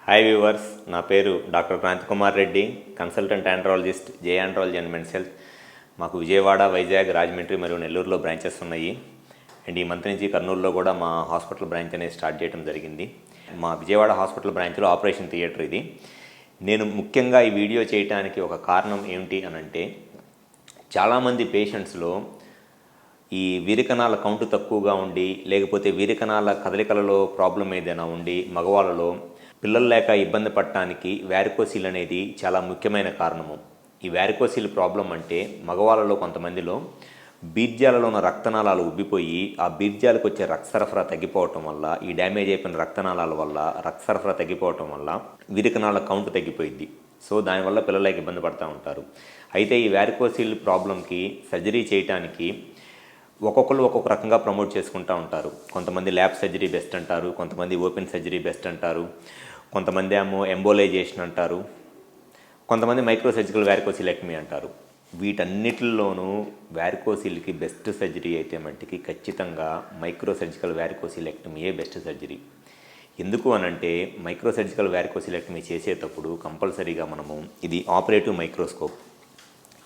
Hi viewers, నా పేరు doctor Kranthikumar Reddy, consultant andrologist, J andrology and men's health. మాకు విజయవాడ, వైజాగ్, రాజమండ్రి మరియు నెల్లూరులో బ్రాంచెస్ ఉన్నాయి. అండ్ ఈ మంత్ నుంచి కర్నూలులో కూడా మా హాస్పిటల్ బ్రాంచ్ అనేది స్టార్ట్ చేయడం జరిగింది. మా విజయవాడ హాస్పిటల్ బ్రాంచ్లో ఆపరేషన్ థియేటర్ ఇది. నేను ముఖ్యంగా ఈ వీడియో చేయడానికి ఒక కారణం ఏమిటి అని అంటే, చాలామంది పేషెంట్స్లో ఈ వీరికణాల కౌంటు తక్కువగా ఉండి, లేకపోతే వీరికణాల కదలికలలో ప్రాబ్లం ఏదైనా ఉండి, మగవాళ్ళలో పిల్లలు లేక ఇబ్బంది పడటానికి వ్యారికోసిల్ అనేది చాలా ముఖ్యమైన కారణము. ఈ వ్యారికోసిల్ ప్రాబ్లం అంటే మగవాళ్ళలో కొంతమందిలో బీర్జాలలో ఉన్న రక్తనాళాలు ఉబ్బిపోయి ఆ బీర్జాలకు వచ్చే రక్త సరఫరా తగ్గిపోవటం వల్ల, ఈ డ్యామేజ్ అయిపోయిన రక్తనాళాల వల్ల రక్త సరఫరా తగ్గిపోవటం వల్ల వీరికణాల కౌంటు తగ్గిపోయింది. సో దానివల్ల పిల్లలకి ఇబ్బంది పడుతూ ఉంటారు. అయితే ఈ వ్యారికోసిల్ ప్రాబ్లంకి సర్జరీ చేయటానికి ఒక్కొక్కరు ఒక్కొక్క రకంగా ప్రమోట్ చేసుకుంటూ ఉంటారు. కొంతమంది ల్యాబ్ సర్జరీ బెస్ట్ అంటారు, కొంతమంది ఓపెన్ సర్జరీ బెస్ట్ అంటారు, కొంతమంది ఏమో ఎంబోలైజేషన్ అంటారు, కొంతమంది మైక్రో సర్జికల్ వ్యారికోసిలెక్టమీ అంటారు. వీటన్నిటిలోనూ వ్యారికోసిల్కి బెస్ట్ సర్జరీ అయితే మట్టికి ఖచ్చితంగా మైక్రో సర్జికల్ వ్యారికోసిలెక్టమీయే బెస్ట్ సర్జరీ. ఎందుకు అనంటే, మైక్రో సర్జికల్ వ్యారికోసిలెక్టమీ చేసేటప్పుడు కంపల్సరీగా మనము ఇది ఆపరేటివ్ మైక్రోస్కోప్,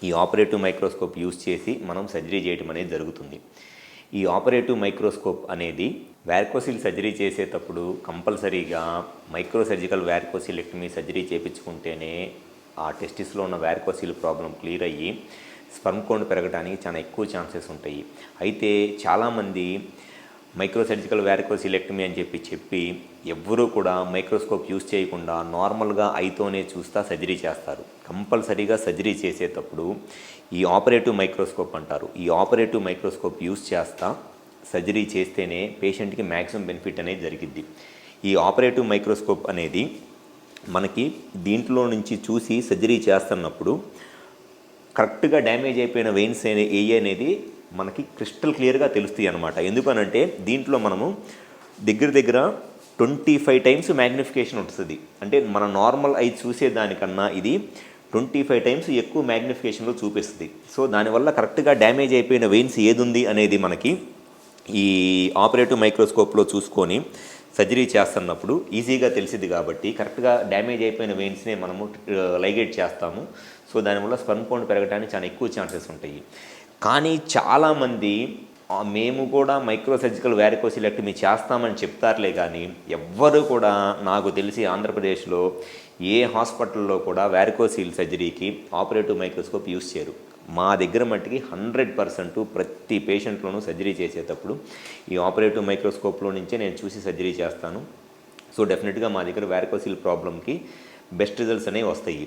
ఈ ఆపరేటివ్ మైక్రోస్కోప్ యూజ్ చేసి మనం సర్జరీ చేయడం అనేది జరుగుతుంది. ఈ ఆపరేటివ్ మైక్రోస్కోప్ అనేది వ్యారికోసిల్ సర్జరీ చేసేటప్పుడు కంపల్సరీగా మైక్రో సర్జికల్ వ్యారికోసిలెక్టమీ సర్జరీ చేయించుకుంటేనే ఆ టెస్టిస్లో ఉన్న వ్యారికోసిల్ ప్రాబ్లం క్లియర్ అయ్యి స్పర్మ్ కౌంట్ పెరగడానికి చాలా ఎక్కువ ఛాన్సెస్ ఉంటాయి. అయితే చాలామంది మైక్రో సర్జికల్ వ్యారికోసిలెక్టమీ అని చెప్పి ఎవ్వరూ కూడా మైక్రోస్కోప్ యూజ్ చేయకుండా నార్మల్గా ఐతోనే చూస్తా సర్జరీ చేస్తారు. కంపల్సరీగా సర్జరీ చేసేటప్పుడు ఈ ఆపరేటివ్ మైక్రోస్కోప్ అంటారు, ఈ ఆపరేటివ్ మైక్రోస్కోప్ యూజ్ చేస్తా సర్జరీ చేస్తేనే పేషెంట్కి మ్యాక్సిమం బెనిఫిట్ అనేది జరిగిద్ది. ఈ ఆపరేటివ్ మైక్రోస్కోప్ అనేది మనకి దీంట్లో నుంచి చూసి సర్జరీ చేస్తున్నప్పుడు కరెక్ట్గా డ్యామేజ్ అయిపోయిన వెయిన్స్ ఏ అనేది మనకి క్రిస్టల్ క్లియర్గా తెలుస్తాయి అన్నమాట. ఎందుకనంటే దీంట్లో మనము దగ్గర 25 టైమ్స్ మ్యాగ్నిఫికేషన్ ఉంటుంది. అంటే మన నార్మల్ ఐ చూసేదానికన్నా ఇది 25 టైమ్స్ ఎక్కువ మ్యాగ్నిఫికేషన్లో చూపిస్తుంది. సో దానివల్ల కరెక్ట్గా డ్యామేజ్ అయిపోయిన వెయిన్స్ ఏది ఉంది అనేది మనకి ఈ ఆపరేటివ్ మైక్రోస్కోప్లో చూసుకొని సర్జరీ చేస్తున్నప్పుడు ఈజీగా తెలిసింది. కాబట్టి కరెక్ట్గా డ్యామేజ్ అయిపోయిన వెయిన్స్నే మనము లైగేట్ చేస్తాము. సో దానివల్ల స్పర్మ్ కౌంట్ పెరగడానికి చాలా ఎక్కువ ఛాన్సెస్ ఉంటాయి. కానీ చాలామంది మేము కూడా మైక్రో సర్జికల్ వ్యారికోసిలెక్టమీ చేస్తామని చెప్తారులే, కానీ ఎవ్వరూ కూడా నాకు తెలిసి ఆంధ్రప్రదేశ్లో ఏ హాస్పిటల్లో కూడా వ్యారికోసిల్ సర్జరీకి ఆపరేటివ్ మైక్రోస్కోప్ యూజ్ చేయరు. మా దగ్గర మట్టికి 100% ప్రతి పేషెంట్లోనూ సర్జరీ చేసేటప్పుడు ఈ ఆపరేటివ్ మైక్రోస్కోప్లో నుంచే నేను చూసి సర్జరీ చేస్తాను. సో డెఫినెట్గా మా దగ్గర వ్యారికోసిల్ ప్రాబ్లంకి బెస్ట్ రిజల్ట్స్ అనేవి వస్తాయి.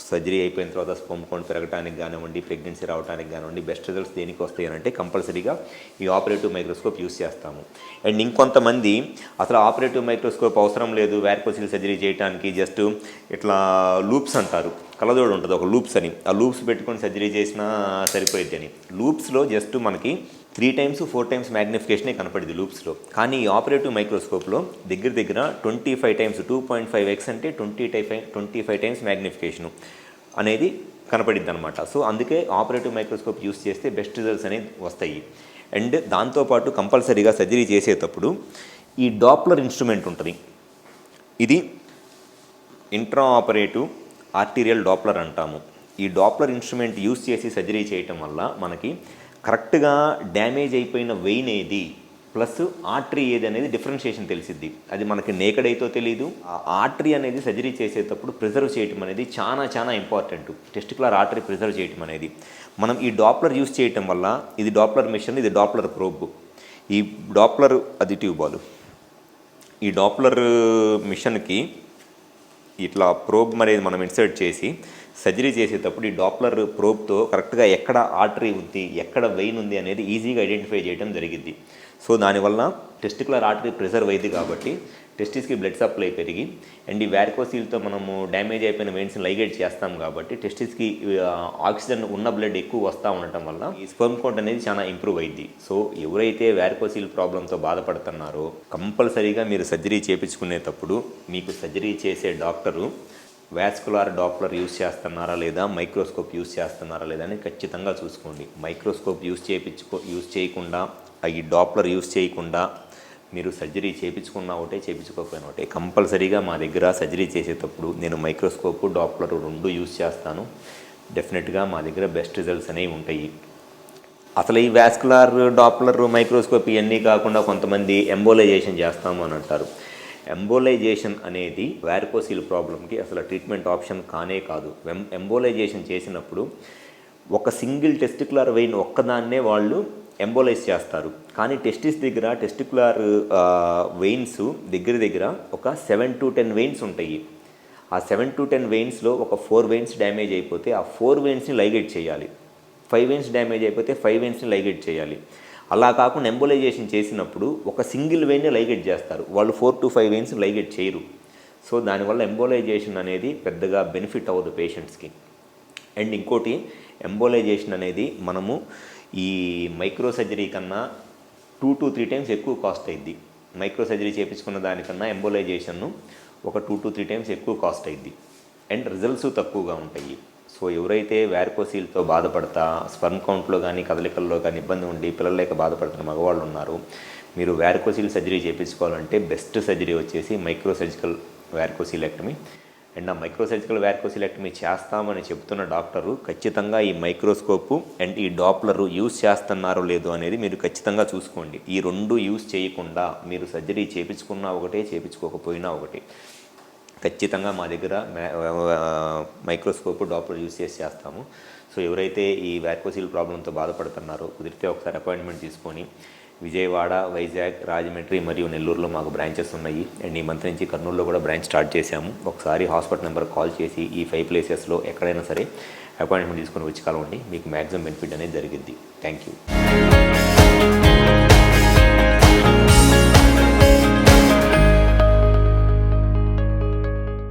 సర్జరీ అయిపోయిన తర్వాత స్పర్మ్ కౌంట్ పెరగడానికి కానివ్వండి, ప్రెగ్నెన్సీ రావడానికి కానివ్వండి, బెస్ట్ రిజల్ట్స్ దేనికి వస్తాయి అంటే కంపల్సరీగా ఈ ఆపరేటివ్ మైక్రోస్కోప్ యూజ్ చేస్తాము. అండ్ ఇంకొంతమంది అసలు ఆపరేటివ్ మైక్రోస్కోప్ అవసరం లేదు వ్యారికోసిల్ సర్జరీ చేయడానికి, జస్ట్ ఇట్లా లూప్స్ అంటారు, కలజోడు ఉంటుంది ఒక లూప్స్ అని, ఆ లూప్స్ పెట్టుకొని సర్జరీ చేసినా సరిపోయిద్ది అని. లూప్స్లో జస్ట్ మనకి 3 టైమ్స్ 4 టైమ్స్ మ్యాగ్నిఫికేషనే కనపడింది లూప్స్లో. కానీ ఈ ఆపరేటివ్ మైక్రోస్కోప్లో దగ్గర 25 టైమ్స్ 2.5x అంటే 25 టైమ్స్ మ్యాగ్నిఫికేషను అనేది కనపడిద్ది అనమాట. సో అందుకే ఆపరేటివ్ మైక్రోస్కోప్ యూస్ చేస్తే బెస్ట్ రిజల్ట్స్ అనేది వస్తాయి. అండ్ దాంతోపాటు కంపల్సరీగా సర్జరీ చేసేటప్పుడు ఈ డాప్లర్ ఇన్స్ట్రుమెంట్ ఉంటుంది. ఇది ఇంట్రా ఆపరేటివ్ ఆర్టీరియల్ డాప్లర్ అంటాము. ఈ డాప్లర్ ఇన్స్ట్రుమెంట్ యూస్ చేసి సర్జరీ చేయటం వల్ల మనకి కరెక్ట్గా డ్యామేజ్ అయిపోయిన వెయిన్ ఏది ప్లస్ ఆర్టరీ ఏది అనేది డిఫరెన్షియేషన్ తెలిసిద్ది. అది మనకి నేకెడ్ అయితే తెలియదు. ఆ ఆర్టరీ అనేది సర్జరీ చేసేటప్పుడు ప్రిజర్వ్ చేయటం అనేది చాలా ఇంపార్టెంట్. టెస్టికులర్ ఆర్టరీ ప్రిజర్వ్ చేయటం అనేది మనం ఈ డాప్లర్ యూస్ చేయటం వల్ల, ఇది డాప్లర్ మిషన్, ఇది డాప్లర్ ప్రోబ్, ఈ డాప్లర్ అది ట్యూబాలు, ఈ డాప్లర్ మిషన్కి ఇట్లా ప్రోబ్ అనేది మనం ఇన్సర్ట్ చేసి సర్జరీ చేసేటప్పుడు ఈ డాప్లర్ ప్రోబ్తో కరెక్ట్గా ఎక్కడ ఆర్టరీ ఉంది, ఎక్కడ వెయిన్ ఉంది అనేది ఈజీగా ఐడెంటిఫై చేయడం జరిగింది. సో దానివల్ల టెస్టికులర్ ఆర్టరీ ప్రిజర్వ్ అయింది కాబట్టి టెస్టిస్కి బ్లడ్ సప్లై పెరిగి, అండ్ ఈ వ్యారికోసిల్తో మనము డ్యామేజ్ అయిపోయిన వెయిన్స్ని లైగేట్ చేస్తాం కాబట్టి టెస్టిస్కి ఆక్సిజన్ ఉన్న బ్లడ్ ఎక్కువ వస్తూ ఉండటం వల్ల ఈ స్పర్మ్ కౌంట్ అనేది చాలా ఇంప్రూవ్ అయింది. సో ఎవరైతే వ్యారికోసిల్ ప్రాబ్లంతో బాధపడుతున్నారో కంపల్సరీగా మీరు సర్జరీ చేయించుకునేటప్పుడు మీకు సర్జరీ చేసే డాక్టరు వాస్కులార్ డాప్లర్ యూజ్ చేస్తున్నారా లేదా, మైక్రోస్కోప్ యూజ్ చేస్తున్నారా లేదా అని ఖచ్చితంగా చూసుకోండి. మైక్రోస్కోప్ యూజ్ చేయకుండా, ఈ డాప్లర్ యూజ్ చేయకుండా మీరు సర్జరీ చేయించుకున్నా ఒకటే చేయించుకోకపోయినా ఒకటే కంపల్సరీగా మా దగ్గర సర్జరీ చేసేటప్పుడు నేను మైక్రోస్కోపు డాప్లర్ రెండు యూజ్ చేస్తాను. డెఫినెట్గా మా దగ్గర బెస్ట్ రిజల్ట్స్ అనేవి ఉంటాయి. అసలు ఈ వాస్కులర్ డాప్లర్ మైక్రోస్కోప్ ఇవన్నీ కాకుండా కొంతమంది ఎంబోలైజేషన్ చేస్తాము అని అంటారు. ఎంబోలైజేషన్ అనేది వారికోసిల్ ప్రాబ్లంకి అసలు ట్రీట్మెంట్ ఆప్షన్ కానే కాదు. ఎంబోలైజేషన్ చేసినప్పుడు ఒక సింగిల్ టెస్టికులర్ వెయిన్ ఒక్కదాన్నే వాళ్ళు ఎంబోలైజ్ చేస్తారు. కానీ టెస్టికులర్ వెయిన్స్ దగ్గర ఒక 7 to 10 వెయిన్స్ ఉంటాయి. ఆ 7 to 10 వెయిన్స్లో ఒక 4 వెయిన్స్ డ్యామేజ్ అయిపోతే ఆ 4 వెయిన్స్ని లైగేట్ చేయాలి. 5 వెయిన్స్ డ్యామేజ్ అయిపోతే 5 వెయిన్స్ని లైగేట్ చేయాలి. అలా కాకుండా ఎంబోలైజేషన్ చేసినప్పుడు ఒక సింగిల్ వెయిన్ని లైగేట్ చేస్తారు. వాళ్ళు 4 to 5 వెయిన్స్ లైగేట్ చేయరు. సో దానివల్ల ఎంబోలైజేషన్ అనేది పెద్దగా బెనిఫిట్ అవ్వదు పేషెంట్స్కి. అండ్ ఇంకోటి, ఎంబోలైజేషన్ అనేది మనము ఈ మైక్రో సర్జరీ కన్నా 2 to 3 టైమ్స్ ఎక్కువ కాస్ట్ అయ్యిద్ది. మైక్రో సర్జరీ చేయించుకున్న దానికన్నా ఎంబోలైజేషన్ను ఒక 2 to 3 టైమ్స్ ఎక్కువ కాస్ట్ అయ్యిద్ది. అండ్ రిజల్ట్స్ తక్కువగా ఉంటాయి. సో ఎవరైతే వారికోసిల్తో బాధపడతా స్పర్మ్ కౌంట్లో కానీ కదలికల్లో కానీ ఇబ్బంది ఉండి పిల్లలు లేక బాధపడుతున్న మగవాళ్ళు ఉన్నారు, మీరు వారికోసిల్ సర్జరీ చేయించుకోవాలంటే బెస్ట్ సర్జరీ వచ్చేసి మైక్రో సర్జికల్ వారికోసిలెక్టమీ. అండ్ ఆ మైక్రో సర్జికల్ వారికోసిలెక్టమీ చేస్తామని చెప్తున్న డాక్టరు ఖచ్చితంగా ఈ మైక్రోస్కోపు అండ్ ఈ డాప్లరు యూజ్ చేస్తున్నారో లేదో అనేది మీరు ఖచ్చితంగా చూసుకోండి. ఈ రెండు యూజ్ చేయకుండా మీరు సర్జరీ చేయించుకున్నా ఒకటే చేయించుకోకపోయినా ఒకటే. ఖచ్చితంగా మా దగ్గర మైక్రోస్కోపు డాప్లర్ యూజ్ చేస్తాము. సో ఎవరైతే ఈ వారికోసిల్ ప్రాబ్లంతో బాధపడుతున్నారో కుదిరితే ఒకసారి అపాయింట్మెంట్ తీసుకొని విజయవాడ, వైజాగ్, రాజమండ్రి మరియు నెల్లూరులో మాకు బ్రాంచెస్ ఉన్నాయి. అండ్ ఈ మంత్ నుంచి కర్నూలులో కూడా బ్రాంచ్ స్టార్ట్ చేశాము. ఒకసారి హాస్పిటల్ నెంబర్ కాల్ చేసి ఈ 5 ప్లేసెస్లో ఎక్కడైనా సరే అపాయింట్మెంట్ తీసుకొని వచ్చి కలవండి. మీకు మ్యాక్సిమం బెనిఫిట్ అనేది జరిగిద్ది. Thank you.